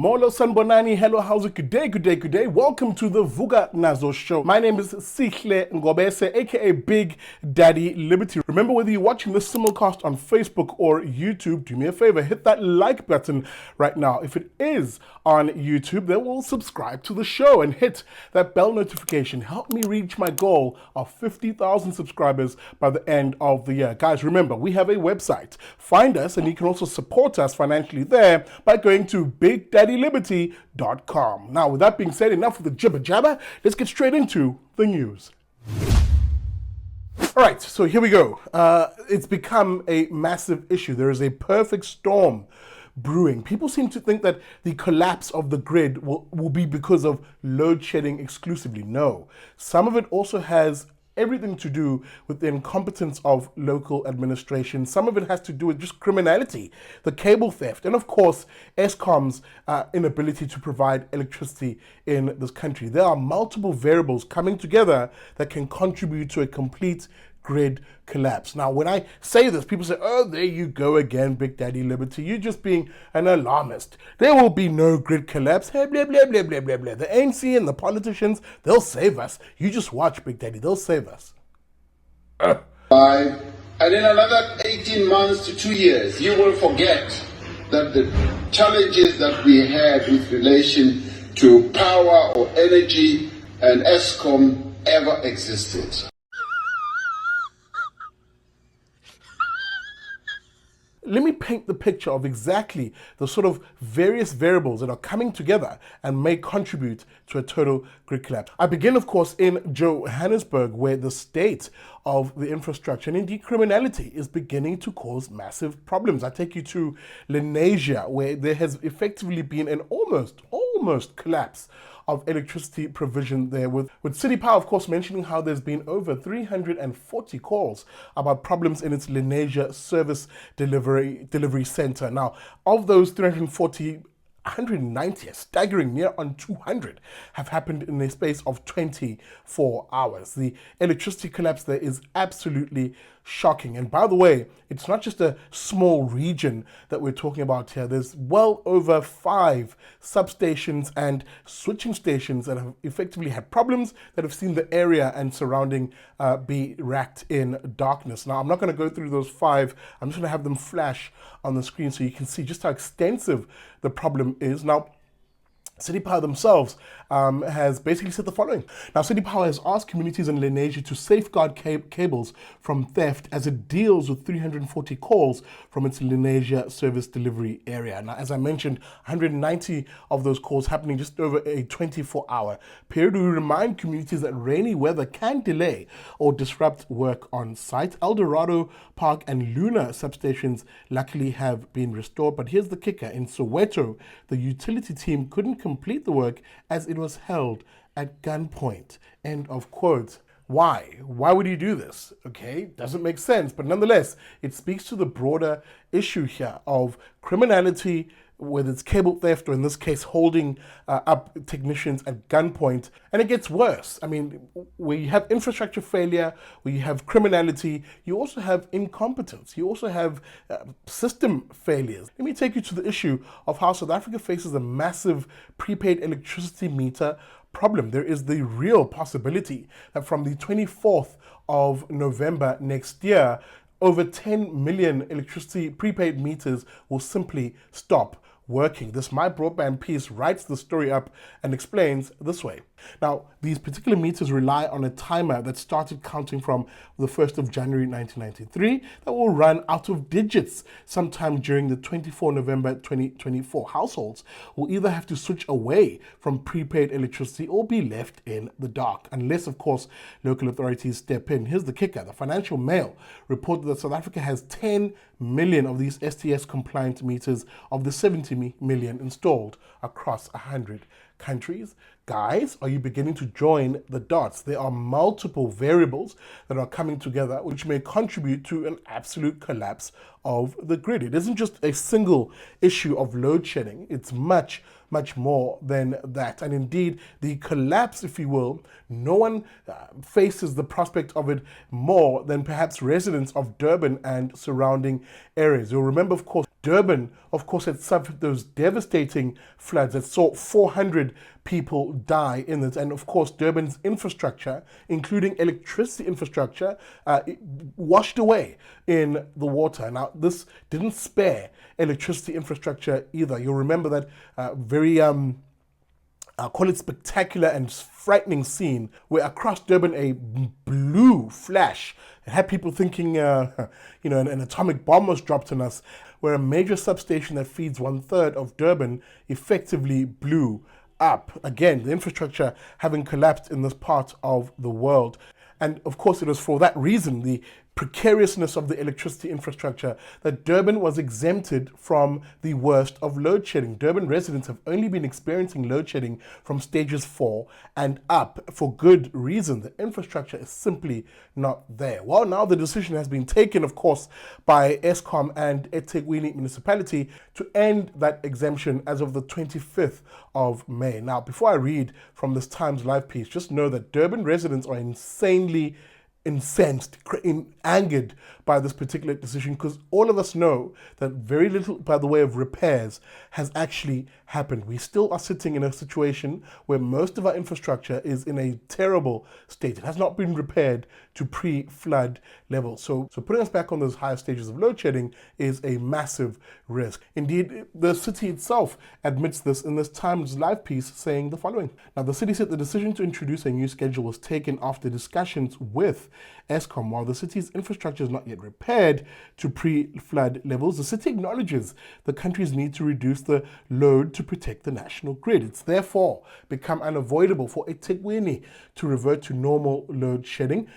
Molo Sanbonani, hello, how's it? Good day. Welcome to the Vuka Nazo Show. My name is Sihle Ngobese, aka Big Daddy Liberty. Remember, whether you're watching this simulcast on Facebook or YouTube, do me a favor, hit that like button right now. If it is on YouTube, then we'll subscribe to the show and hit that bell notification. Help me reach my goal of 50,000 subscribers by the end of the year. Guys, remember, we have a website. Find us, and you can also support us financially there by going to BigDaddyLiberty.com. Now, with that being said, enough of the jibber jabber. Let's get straight into the news. All right, so here we go. It's become a massive issue. There is a perfect storm brewing. People seem to think that the collapse of the grid will be because of load shedding exclusively. No, some of it also has everything to do with the incompetence of local administration. Some of it has to do with just criminality, the cable theft, and of course, Eskom's inability to provide electricity in this country. There are multiple variables coming together that can contribute to a complete grid collapse. Now, when I say this, people say, oh, there you go again, Big Daddy Liberty. You're just being an alarmist. There will be no grid collapse. Hey, blah, blah, blah, blah, blah, blah. The ANC and the politicians, they'll save us. You just watch, Big Daddy. They'll save us. And in another 18 months to 2 years, you will forget that the challenges that we had with relation to power or energy and Eskom ever existed. Let me paint the picture of exactly the sort of various variables that are coming together and may contribute to a total grid collapse. I begin, of course, in Johannesburg, where the state of the infrastructure and indeed criminality is beginning to cause massive problems. I take you to Lenasia, where there has effectively been an almost collapse of electricity provision there, with City Power, of course, mentioning how there's been over 340 calls about problems in its Lenasia service delivery center. Now, of those 340, 190, a staggering near on 200, have happened in a space of 24 hours. The electricity collapse there is absolutely shocking. And by the way, it's not just a small region that we're talking about here. There's well over 5 substations and switching stations that have effectively had problems, that have seen the area and surrounding be wrapped in darkness. Now, I'm not going to go through those 5. I'm just going to have them flash on the screen so you can see just how extensive the problem is. Now, City Power themselves has basically said the following. Now, City Power has asked communities in Lenasia to safeguard cables from theft as it deals with 340 calls from its Lenasia service delivery area. Now, as I mentioned, 190 of those calls happening just over a 24-hour period. We remind communities that rainy weather can delay or disrupt work on site. Eldorado Park and Luna substations luckily have been restored. But here's the kicker. In Soweto, the utility team couldn't complete the work as it was held at gunpoint. End of quote. Why? Why would you do this? Okay, doesn't make sense, but nonetheless, it speaks to the broader issue here of criminality, whether it's cable theft or in this case holding up technicians at gunpoint. And it gets worse. I mean, where you have infrastructure failure, where you have criminality, you also have incompetence. You also have system failures. Let me take you to the issue of how South Africa faces a massive prepaid electricity meter problem. There is the real possibility that from the 24th of November next year, over 10 million electricity prepaid meters will simply stop working. This My Broadband piece writes the story up and explains this way. Now, these particular meters rely on a timer that started counting from the 1st of January 1993 that will run out of digits sometime during the 24 November 2024. Households will either have to switch away from prepaid electricity or be left in the dark, unless, of course, local authorities step in. Here's the kicker. The Financial Mail reported that South Africa has 10 million of these STS-compliant meters of the 70 million installed across 100 countries. Guys, are you beginning to join the dots? There are multiple variables that are coming together which may contribute to an absolute collapse of the grid. It isn't just a single issue of load shedding. It's much more than that. And indeed, the collapse, if you will, no one faces the prospect of it more than perhaps residents of Durban and surrounding areas. You'll remember, of course, Durban, of course, had suffered those devastating floods that saw 400 people die in it. And of course, Durban's infrastructure, including electricity infrastructure, washed away in the water. Now, this didn't spare electricity infrastructure either. You'll remember that very I'll call it spectacular and frightening scene where across Durban a blue flash had people thinking, an atomic bomb was dropped on us, where a major substation that feeds 1/3 of Durban effectively blew up. Again, the infrastructure having collapsed in this part of the world. And of course, it was for that reason, the precariousness of the electricity infrastructure, that Durban was exempted from the worst of load shedding. Durban residents have only been experiencing load shedding from stages 4 and up for good reason. The infrastructure is simply not there. Well, now the decision has been taken, of course, by Eskom and eThekwini municipality to end that exemption as of the 25th of May. Now, before I read from this Times Live piece, just know that Durban residents are insanely incensed, angered by this particular decision, because all of us know that very little by the way of repairs has actually happened. We still are sitting in a situation where most of our infrastructure is in a terrible state. It has not been repaired to pre-flood levels. So putting us back on those higher stages of load shedding is a massive risk. Indeed, the city itself admits this in this Times Live piece, saying the following. Now, the city said the decision to introduce a new schedule was taken after discussions with Eskom. While the city's infrastructure is not yet repaired to pre-flood levels, the city acknowledges the country's need to reduce the load to protect the national grid. It's therefore become unavoidable for eThekwini to revert to normal load shedding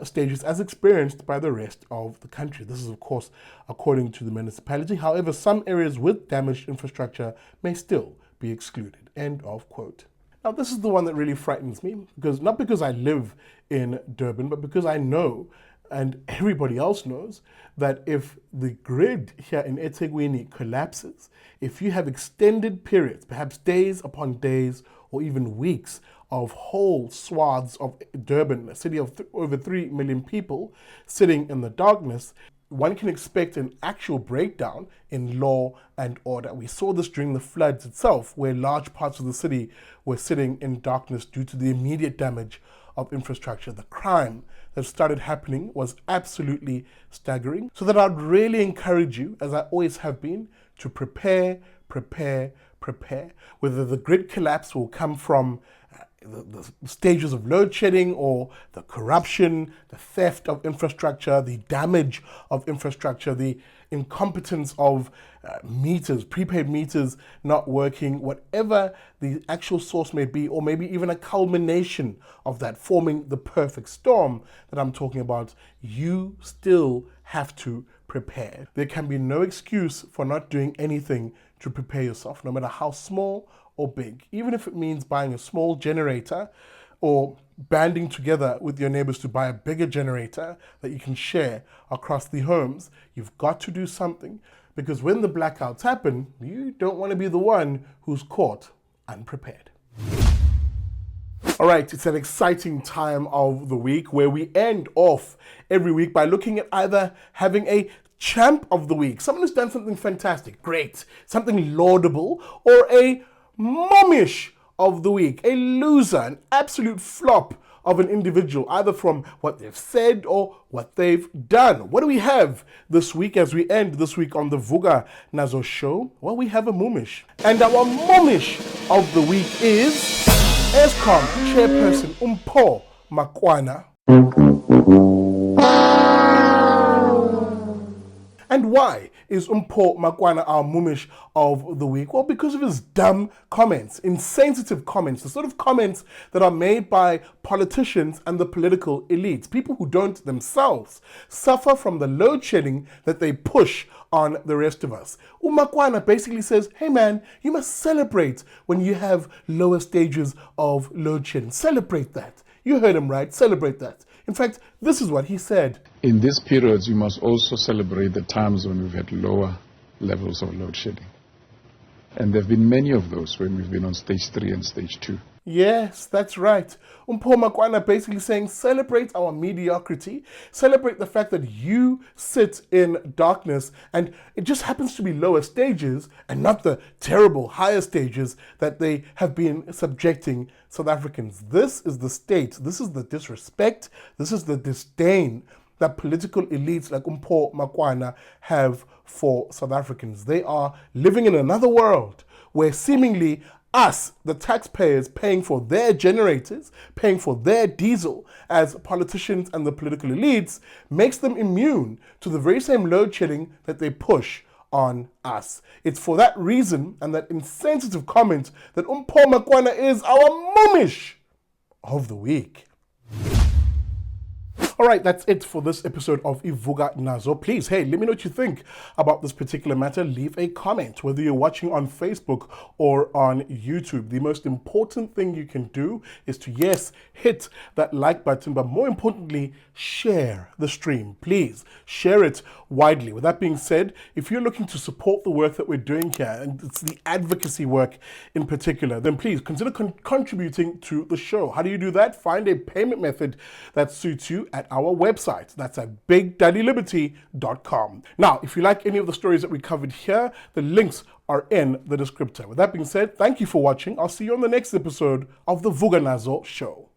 stages as experienced by the rest of the country. This is, of course, according to the municipality. However, some areas with damaged infrastructure may still be excluded. End of quote. Now, this is the one that really frightens me, because not because I live in Durban, but because I know, and everybody else knows, that if the grid here in eThekwini collapses, if you have extended periods, perhaps days upon days or even weeks, of whole swaths of Durban, a city of over 3 million people, sitting in the darkness, one can expect an actual breakdown in law and order. We saw this during the floods itself, where large parts of the city were sitting in darkness due to the immediate damage of infrastructure. The crime that started happening was absolutely staggering. So that I'd really encourage you, as I always have been, to prepare. Whether the grid collapse will come from the stages of load shedding or the corruption, the theft of infrastructure, the damage of infrastructure, the incompetence of meters, prepaid meters not working, whatever the actual source may be, or maybe even a culmination of that forming the perfect storm that I'm talking about, you still have to prepare. There can be no excuse for not doing anything to prepare yourself, no matter how small or big. Even if it means buying a small generator or banding together with your neighbors to buy a bigger generator that you can share across the homes, you've got to do something, because when the blackouts happen, you don't want to be the one who's caught unprepared. All right, it's an exciting time of the week where we end off every week by looking at either having a champ of the week, someone who's done something fantastic, great, something laudable, or a Momish of the week, a loser, an absolute flop of an individual, either from what they've said or what they've done. What do we have this week as we end this week on the Vuka Nazo Show? Well, we have a Momish. And our Momish of the week is Eskom Chairperson Mpho Makwana. And why is Makwana, our Momish of the week? Well, because of his dumb comments, insensitive comments, the sort of comments that are made by politicians and the political elites, people who don't themselves suffer from the load shedding that they push on the rest of us. Makwana basically says, hey man, you must celebrate when you have lower stages of load shedding. Celebrate that. You heard him right, celebrate that. In fact, this is what he said. In these periods, we must also celebrate the times when we've had lower levels of load shedding. And there have been many of those when we've been on stage 3 and stage 2. Yes, that's right. Makwana basically saying, celebrate our mediocrity, celebrate the fact that you sit in darkness and it just happens to be lower stages and not the terrible higher stages that they have been subjecting South Africans. This is the state, this is the disrespect, this is the disdain that political elites like Makwana have for South Africans. They are living in another world where seemingly us, the taxpayers, paying for their generators, paying for their diesel as politicians and the political elites, makes them immune to the very same load shedding that they push on us. It's for that reason and that insensitive comment that Makwana is our Momish of the week. All right, that's it for this episode of Vuka Nazo. Please, hey, let me know what you think about this particular matter. Leave a comment, whether you're watching on Facebook or on YouTube. The most important thing you can do is to, yes, hit that like button, but more importantly, share the stream. Please share it widely. With that being said, if you're looking to support the work that we're doing here, and it's the advocacy work in particular, then please consider contributing to the show. How do you do that? Find a payment method that suits you at our website. That's at bigdaddyliberty.com. Now, if you like any of the stories that we covered here, the links are in the descriptor. With that being said, thank you for watching. I'll see you on the next episode of the Vuka Nazo Show.